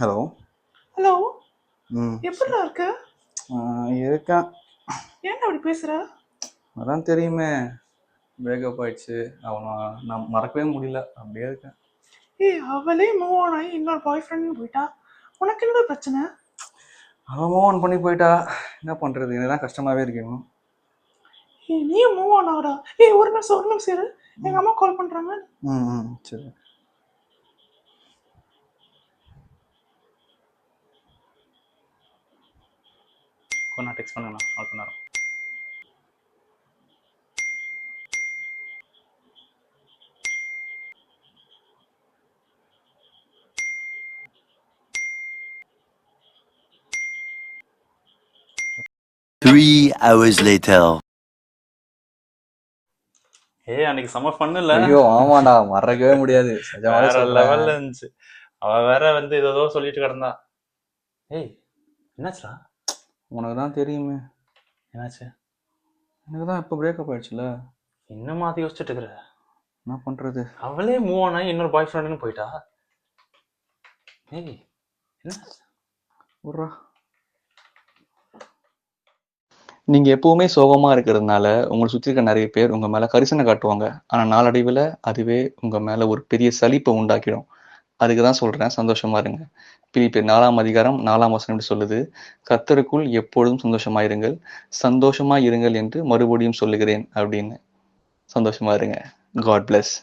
Hello. Hello. ம். எப்படிடா இருக்க? இருக்கேன். ஏன்டா அப்படி பேசுற? அதான் தெரியுமே, பிரேக்கப் ஆயிடுச்சு. அவனை நான் மறக்கவே முடியல. அப்படியே இருக்கேன். ஏய், அவளே மூவ் ஆன் ஆகி இன்னொரு பாய் ஃப்ரெண்ட் போயிட்டா. உனக்கு என்னடா பிரச்சனை? அவன் மூவ் ஆன் பண்ணி போயிட்டா. என்ன பண்ணுறது, எனக்கு தான் கஷ்டமாகவே இருக்கு இன்னும். ஏய், நீயும் மூவ் ஆன் ஆகுடா. ஏய், ஒரு நிமிஷம் இரு. எங்க அம்மா கால் பண்றாங்க. ம் ம் சரி. கொஞ்சம் டெக்ஸ்ட் பண்ணுங்கண்ணா, கால் பண்ணாரு. Three hours later. ஏய், அன்னைக்கு செம்ம ஃபன் இல்ல? ஐயோ ஆமாடா, மறக்கவே முடியாது. வேற லெவல்ல இருந்துச்சு. அவ வேற வந்து ஏதோ சொல்லிட்டு கிடந்தா. ஏய், என்னாச்சுடா? உனக்கு தான் தெரியுமே. என்னாச்சு? எனக்கு தான் இப்போ பிரேக்கப் ஆயிடுச்சுல. இன்னும் மாத்தி யோசிச்சுட்டு இருக்கிற? என்ன பண்ணுறது? அவளே மூவ் ஆன் ஆகி இன்னொரு பாய் ஃப்ரெண்டுன்னு போயிட்டா. ஏய், என்ன விட்றா. நீங்கள் எப்போவுமே சோகமாக இருக்கிறதுனால உங்களை சுற்றி இருக்க நிறைய பேர் உங்கள் மேலே கரிசனை காட்டுவாங்க. ஆனால் நாளடைவில் அதுவே உங்கள் மேலே ஒரு பெரிய சலிப்பை உண்டாக்கிடும். அதுக்கு தான் சொல்கிறேன், சந்தோஷமாக இருங்க. பிலிப்பியர் 4ஆம் அதிகாரம் 4ஆம் வசனம் இப்படி சொல்லுது, கர்த்தருக்குள் எப்பொழுதும் சந்தோஷமாயிருங்கள், சந்தோஷமாக இருங்கள் என்று மறுபடியும் சொல்லுகிறேன் அப்படின்னு. சந்தோஷமாக இருங்க. God plus.